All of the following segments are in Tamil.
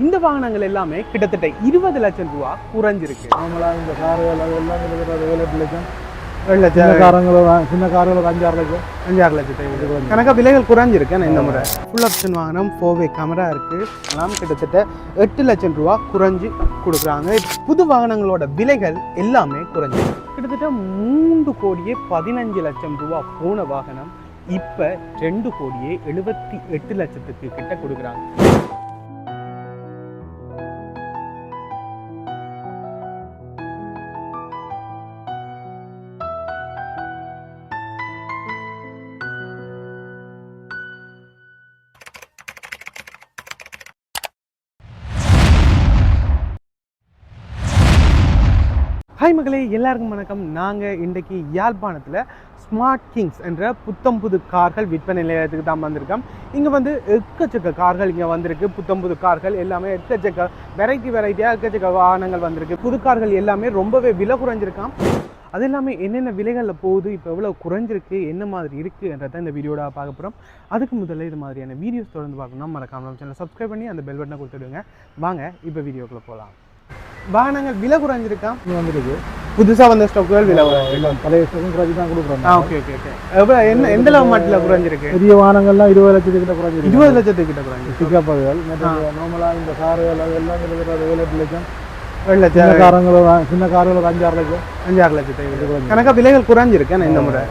இந்த வாகனங்கள் எல்லாமே கிட்டத்தட்ட 20 லட்சம் ரூபா குறைஞ்சிருக்கு. நார்மலாக இந்த கார்கள் அதெல்லாம் கிட்டத்தட்ட 7-8 லட்சம், 7 லட்சம், சின்ன கார்களுக்கு 5-6 லட்சம், 5-6 லட்சத்தை கணக்காக விலைகள் குறைஞ்சிருக்கு. இந்த முறை ஃபுல் ஆப்ஷன் வாகனம் 4-வே கேமரா இருக்குது. எல்லாம் கிட்டத்தட்ட 8 லட்சம் ரூபா குறைஞ்சி கொடுக்குறாங்க. புது வாகனங்களோட விலைகள் எல்லாமே குறைஞ்சிருக்கு. கிட்டத்தட்ட 3,15,00,000 ரூபா போன வாகனம் இப்போ 2,78 லட்சத்துக்கு கிட்ட கொடுக்குறாங்க. ஹாய் மகளே, எல்லாருக்கும் வணக்கம். நாங்கள் இன்றைக்கி யாழ்ப்பாணத்தில் ஸ்மார்ட் கிங்ஸ் என்ற புத்தம்புது கார்கள் விற்பனை நிலையத்துக்கு தான் வந்திருக்கோம். இங்கே வந்து எக்கச்சக்க கார்கள் இங்கே வந்திருக்கு. புத்தம்புது கார்கள் எல்லாமே எக்கச்சக்க வெரைட்டியாக எக்கச்சக்க வாகனங்கள் வந்திருக்கு. புது கார்கள் எல்லாமே ரொம்பவே விலை குறைஞ்சிருக்கான். அது எல்லாமே என்னென்ன விலைகளில் போகுது, இப்போ எவ்வளோ குறைஞ்சிருக்கு, என்ன மாதிரி இருக்குன்றதை இந்த வீடியோட பார்க்க போகிறோம். அதுக்கு முதல்ல இது மாதிரியான வீடியோஸ் தொடர்ந்து பார்க்கணும் மறக்காம சேனலை சப்ஸ்கிரைப் பண்ணி அந்த பெல் பட்டனை கொடுத்துடுங்க. வாங்க இப்போ வீடியோக்குள்ளே போகலாம். வாகனங்கள் விலை குறைஞ்சிருக்கா வந்துருக்கு. புதுசாக வந்த ஸ்டாக்குகள் விலை குறைஞ்சிருக்கு. பழைய ஸ்டாக்கும் குறைச்சி தான் கொடுக்குறோம். Okay okay okay. எவ்வளோ என்ன எந்த அளவு மாட்டில் குறைஞ்சிருக்கு? பெரிய வாகனங்கள்லாம் 20 லட்சத்துக்கிட்ட குறைஞ்சிருக்கு. 20 லட்சத்துக்கிட்ட குறைஞ்சிருக்கு. பிக்கப்புகள் நார்மலாக இந்த கார்கள் அதெல்லாம் கிட்டத்தட்ட 7-8 லட்சம், 7 லட்சம், சின்ன கார்களுக்கு 5-6 லட்சம், 5-6 லட்சத்தை கணக்காக விலைகள் குறைஞ்சிருக்கு. இந்த முறை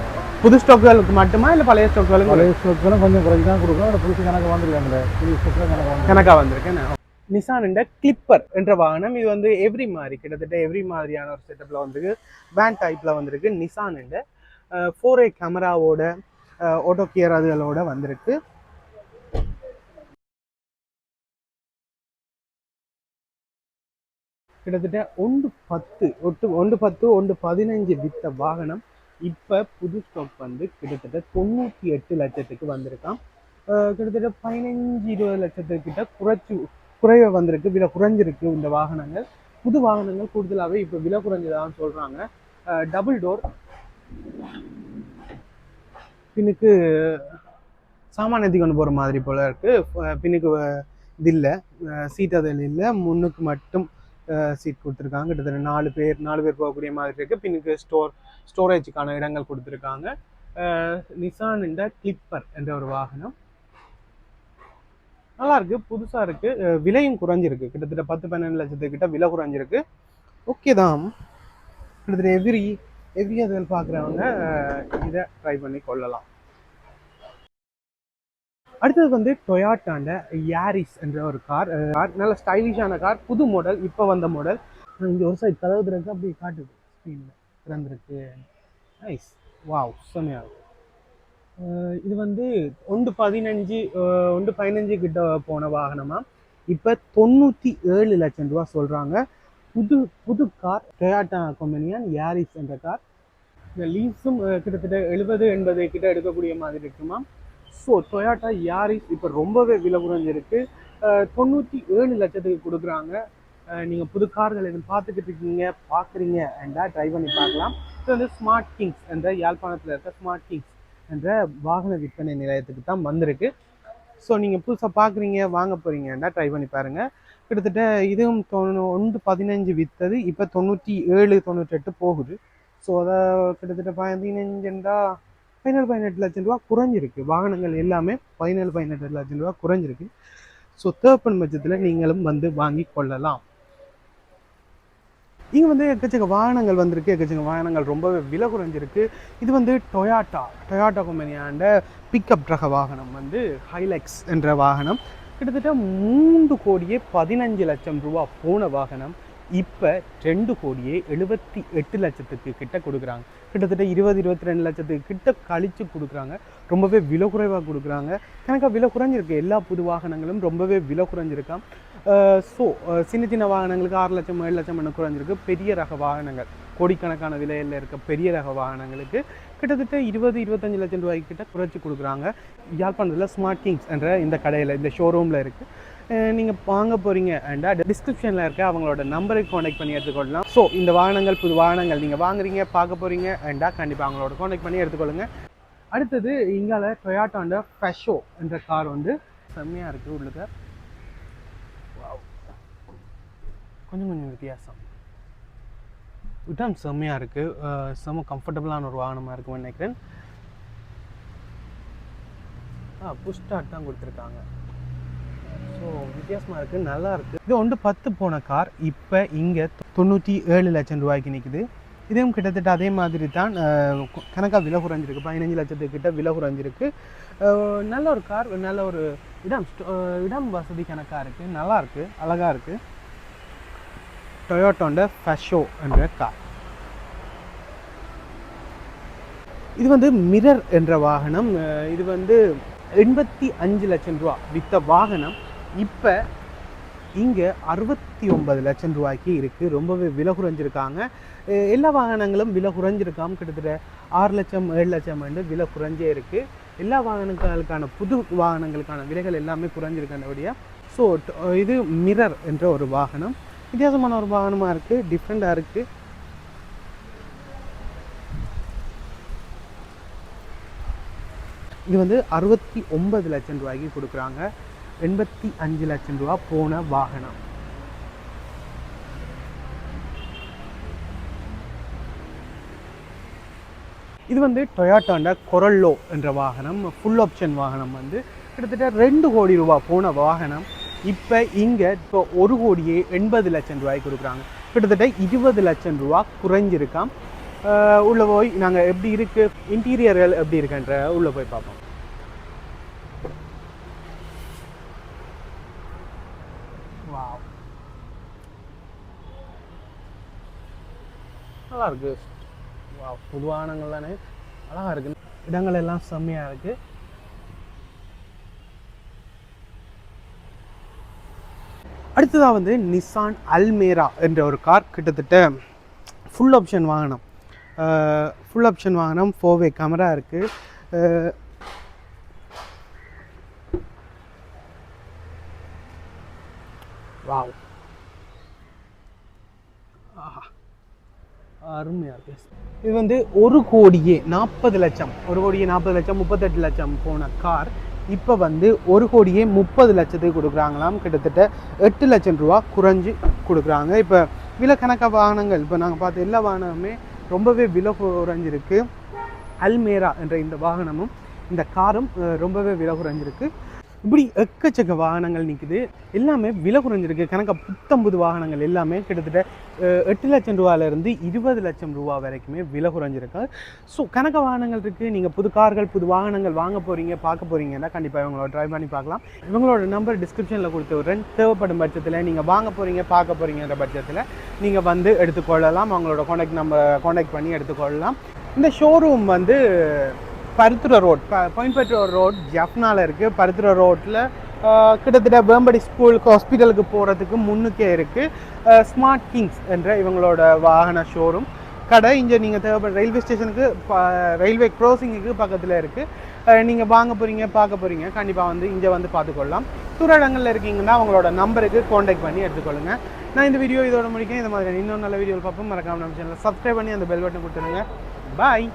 புது ஸ்டாக்குகளுக்கு மட்டுமா இல்லை பழைய ஸ்டாக்குகளுக்கு? பழைய ஸ்டாக்குகளும் கொஞ்சம் குறைச்சி தான் கொடுக்குறோம். அந்த புதுசு கணக்கு வந்துருக்காங்க. புது ஸ்டாக்கில் கணக்காக வந்திருக்கு. நிசான் கிளிப்பர் என்ற வாகனம் இது வந்து எவ்ரி மாதிரி கிட்டத்தட்ட எவ்ரி மாதிரியான ஒரு செட்டப்பில் வந்திருக்கு. வேன் டைப்பில் வந்திருக்கு. நிசான் 4A கேமராவோட ஆட்டோ கியர் அதுகளோட வந்திருக்கு. கிட்டத்தட்ட 1,10,1,15 வித்த வாகனம் இப்போ புது ஸ்டாக் வந்து கிட்டத்தட்ட 98 லட்சத்துக்கு வந்திருக்கான். கிட்டத்தட்ட 15-20 லட்சத்துக்கிட்ட குறைய வந்திருக்கு. விலை குறைஞ்சிருக்கு. இந்த வாகனங்கள் புது வாகனங்கள் கூடுதலாகவே இப்போ விலை குறைஞ்சதான்னு சொல்கிறாங்க. டபுள் டோர் பின்னுக்கு சாமானியத்துக்கு கொண்டு போகிற மாதிரி போல் இருக்குது. பின்னுக்கு இது இல்லை, சீட் அதில் இல்லை, முன்னுக்கு மட்டும் சீட் கொடுத்துருக்காங்க. கிட்டத்தட்ட 4 பேர் போகக்கூடிய மாதிரி இருக்குது. பின்னுக்கு ஸ்டோரேஜுக்கான இடங்கள் கொடுத்துருக்காங்க. நிசான் கிளிப்பர் என்ற ஒரு வாகனம் நல்லா இருக்கு, புதுசாக இருக்கு, விலையும் குறைஞ்சிருக்கு. கிட்டத்தட்ட 10-12 லட்சத்துக்கிட்ட விலை குறைஞ்சிருக்கு. ஓகே தான். கிட்டத்தட்ட எவ்ரி அதில் பார்க்குறவங்க இதை ட்ரை பண்ணி கொள்ளலாம். அடுத்தது வந்து டொயாட்டாண்ட யாரிஸ் என்ற ஒரு கார். நல்ல ஸ்டைலிஷான கார், புது மாடல், இப்போ வந்த மாடல். இங்கே ஒரு சைட் கதவு திறக்கு அப்படி காட்டுது, ஸ்க்ரீனில் திறந்துருக்கு. நைஸ், வாவ், செம்மையாக இருக்கும். இது வந்து 1,15 கிட்ட போன வாகனமாக இப்போ 97 லட்சம் ரூபா சொல்கிறாங்க. புது கார் டொயாட்டா கம்பெனியான் யாரிஸ் என்ற கார். இந்த லீஸும் கிட்டத்தட்ட 70-80 கிட்ட எடுக்கக்கூடிய மாதிரி இருக்குமா. ஸோ டொயாட்டா யாரிஸ் இப்போ ரொம்பவே விலை குறைஞ்சிருக்கு. 97 லட்சத்துக்கு கொடுக்குறாங்க. நீங்கள் புது கார்கள் எதுவும் பார்க்குறீங்க அண்டா ட்ரை பண்ணி பார்க்கலாம். இது வந்து ஸ்மார்ட் கிங்ஸ் என்ற யாழ்ப்பாணத்தில் இருக்க ஸ்மார்ட் கிங்ஸ் என்ற வாகன விற்பனை நிலையத்துக்கு தான் வந்திருக்கு. ஸோ நீங்கள் புதுசாக பார்க்குறீங்க, வாங்க போகிறீங்கன்னா ட்ரை பண்ணி பாருங்கள். கிட்டத்தட்ட இதுவும் 1,15 விற்றது இப்போ 97-98 போகுது. ஸோ அதை கிட்டத்தட்ட 17-18 லட்சம் ரூபா குறைஞ்சிருக்கு. வாகனங்கள் எல்லாமே 17-18 லட்சம் ரூபா குறைஞ்சிருக்கு. ஸோ தேர்ப்பன் பட்சத்தில் நீங்களும் வந்து வாங்கி கொள்ளலாம். இங்கே வந்து எக்கச்சக்க வாகனங்கள் வந்திருக்கு. எக்கச்சக்க வாகனங்கள் ரொம்பவே விலை குறைஞ்சிருக்கு. இது வந்து டொயாட்டா கம்பெனியாண்ட பிக்கப் ரக வாகனம் வந்து ஹைலக்ஸ் என்ற வாகனம். கிட்டத்தட்ட 3,15,00,000 ரூபா போன வாகனம் இப்போ 2,78 லட்சத்துக்கு கிட்ட கொடுக்குறாங்க. கிட்டத்தட்ட 20-22 லட்சத்துக்கு கிட்ட கழித்து கொடுக்குறாங்க. ரொம்பவே விலை குறைவாக கொடுக்குறாங்க. கணக்காக விலை குறைஞ்சிருக்கு. எல்லா புது வாகனங்களும் ரொம்பவே விலை குறைஞ்சிருக்கான். ஸோ சின்ன வாகனங்களுக்கு 6 லட்சம் 7 லட்சம் என்ன குறைஞ்சிருக்கு. பெரிய ரக வாகனங்கள் கோடிக்கணக்கான விலையில் இருக்க பெரிய ரக வாகனங்களுக்கு கிட்டத்தட்ட 20-25 லட்சம் ரூபாய்க்கு கிட்ட குறைச்சி கொடுக்குறாங்க. யாழ்ப்பாணத்தில் ஸ்மார்ட் கிங்ஸ் என்ற இந்த கடையில், இந்த ஷோரூமில் இருக்குது. நீங்கள் வாங்க போகிறீங்க அண்டா டிஸ்கிரிப்ஷனில் இருக்க அவங்களோட நம்பருக்கு கான்டெக்ட் பண்ணி எடுத்துக்கொள்ளலாம். ஸோ இந்த வாகனங்கள் புது வாகனங்கள் நீங்கள் வாங்குறீங்க, பார்க்க போகிறீங்க அண்டா கண்டிப்பாக அவங்களோட கான்டெக்ட் பண்ணி எடுத்துக்கொள்ளுங்க. அடுத்தது இங்கால டொயாட்டாண்ட ஃபெஷோ என்ற கார் வந்து செம்மையாக இருக்குது. உள்ளுக்கு கொஞ்சம் கொஞ்சம் வித்தியாசம். இடம் செம்மையாக இருக்குது, செம்ம கம்ஃபர்டபுளான ஒரு வாகனமாக இருக்குன்னு நினைக்கிறேன். புஷ் ஸ்டார்ட் தான் கொடுத்துருக்காங்க. ஸோ வித்தியாசமாக இருக்குது, நல்லா இருக்குது. இது 10 போன கார் இப்போ இங்கே 97 லட்சம் ரூபாய்க்கு நிற்குது. இதுவும் கிட்டத்தட்ட அதே மாதிரி தான் கணக்காக விலை குறைஞ்சிருக்கு, 15 லட்சத்துக்கிட்ட விலை குறைஞ்சிருக்கு. நல்ல ஒரு கார், நல்ல ஒரு இடம் வசதி கணக்காக இருக்குது, நல்லா இருக்குது, அழகாக இருக்குது. டொயோட்டோட ஃபஷோ என்ற கார். இது வந்து மிரர் என்ற வாகனம். இது வந்து 85 லட்சம் ரூபா விற்ற வாகனம் இப்போ இங்கே 69 லட்சம் ரூபாய்க்கு இருக்குது. ரொம்பவே விலை குறைஞ்சிருக்காங்க. எல்லா வாகனங்களும் விலை குறைஞ்சிருக்காம கிட்டத்தட்ட 6 லட்சம் 7 லட்சம் விலை குறைஞ்சே இருக்குது. எல்லா வாகனங்களுக்கான புது வாகனங்களுக்கான விலைகள் எல்லாமே குறைஞ்சிருக்காண்டபடியாக. ஸோ இது மிரர் என்ற ஒரு வாகனம், வித்தியாசமான ஒரு வாகனமாக இருக்குது, டிஃப்ரெண்ட்டாக இருக்குது. இது வந்து 69 லட்சம் ரூபாய்க்கு கொடுக்குறாங்க. 85 லட்சம் ரூபா போன வாகனம். இது வந்து டொயோட்டோட கொரல்லோ என்ற வாகனம், ஃபுல் ஆப்ஷன் வாகனம். வந்து கிட்டத்தட்ட 2 கோடி ரூபா போன வாகனம் இப்போ இங்கே 1 கோடியே 80 லட்சம் ரூபாய்க்கு கொடுக்குறாங்க. கிட்டத்தட்ட 20 லட்சம் ரூபா குறைஞ்சிருக்காம். உள்ளே போய் நாங்கள் எப்படி இருக்குது, இன்டீரியர்கள் எப்படி இருக்குன்ற உள்ளே போய் பார்ப்போம். வாவ், நல்லா இருக்கு. வாவ், புது வாகனங்கள் தானே, அழகாக இருக்கு. இடங்கள் எல்லாம் செம்மையாக இருக்குது. அடுத்ததாக வந்து நிசான் அல்மேரா என்ற ஒரு கார், கிட்டத்தட்ட ஃபுல் ஆப்ஷன் வாகனம். ஃபுல் ஆப்ஷன் வாகனம், 4-வே கேமரா இருக்குது. வாவ், ஆஹா, அருமையாக இருக்குது. இது வந்து 1 கோடியே 40 லட்சம், 1 கோடியே 40 லட்சம் 38 லட்சம் போன கார் இப்போ வந்து 1 கோடியே 30 லட்சத்துக்கு கொடுக்குறாங்களாம். கிட்டத்தட்ட 8 லட்சம் ரூபா குறைஞ்சி கொடுக்குறாங்க. இப்போ விலை கணக்காக வாகனங்கள் இப்போ நாங்கள் பார்த்த எல்லா வாகனமுமே ரொம்பவே விலை குறைஞ்சிருக்கு. அல்மேரா என்ற இந்த வாகனமும் இந்த காரும் ரொம்பவே விலை குறைஞ்சிருக்கு. இப்படி எக்கச்சக்க வாகனங்கள் நிற்குது, எல்லாமே விலை குறைஞ்சிருக்கு. கணக்காக புத்தம்புது வாகனங்கள் எல்லாமே கிட்டத்தட்ட 8 லட்சம் ரூபாயிலேருந்து 20 லட்சம் ரூபா வரைக்குமே விலை குறைஞ்சிருக்கு. ஸோ கணக்க வாகனங்கள் இருக்குது. நீங்கள் புது கார்கள் புது வாகனங்கள் வாங்க போகிறீங்க, பார்க்க போகிறீங்கன்னா கண்டிப்பாக இவங்களோட ட்ரை பண்ணி பார்க்கலாம். இவங்களோட நம்பர் டிஸ்கிரிப்ஷனில் கொடுத்து விட்றேன். தேவைப்படும் பட்சத்தில் நீங்கள் வாங்க போகிறீங்க, பார்க்க போகிறீங்கிற பட்சத்தில் நீங்கள் வந்து எடுத்துக்கொள்ளலாம். அவங்களோட காண்டாக்ட் பண்ணி எடுத்துக்கொள்ளலாம். இந்த ஷோரூம் வந்து பருத்துறை ரோட், பாயிண்ட் ரோட் ஜஃப்னாவில் இருக்குது. பருத்துறை ரோட்டில் கிட்டத்தட்ட வேம்படி ஸ்கூலுக்கு ஹாஸ்பிட்டலுக்கு போகிறதுக்கு முன்னுக்கே இருக்குது ஸ்மார்ட் கிங்ஸ் என்ற இவங்களோட வாகன ஷோரூம் கடை. இங்கே நீங்கள் தேவைப்படுற ரயில்வே ஸ்டேஷனுக்கு ரயில்வே க்ராசிங்குக்கு பக்கத்தில் இருக்குது. நீங்கள் வாங்க போகிறீங்க, பார்க்க போகிறீங்க, கண்டிப்பாக வந்து இங்கே வந்து பார்த்துக்கொள்ளலாம். தூர இடங்களில் இருக்கீங்கன்னா அவங்களோட நம்பருக்கு காண்டாக்ட் பண்ணி எடுத்துக்கொள்ளுங்கள். நான் இந்த வீடியோ இதோட முடிக்கிறேன். இந்த மாதிரி இன்னொரு நல்ல வீடியோவில் பார்ப்போம். மறக்காம நம்ம சேனலை சப்ஸ்கிரைப் பண்ணி அந்த பெல் பட்டன் கொடுத்துருங்க. பாய்.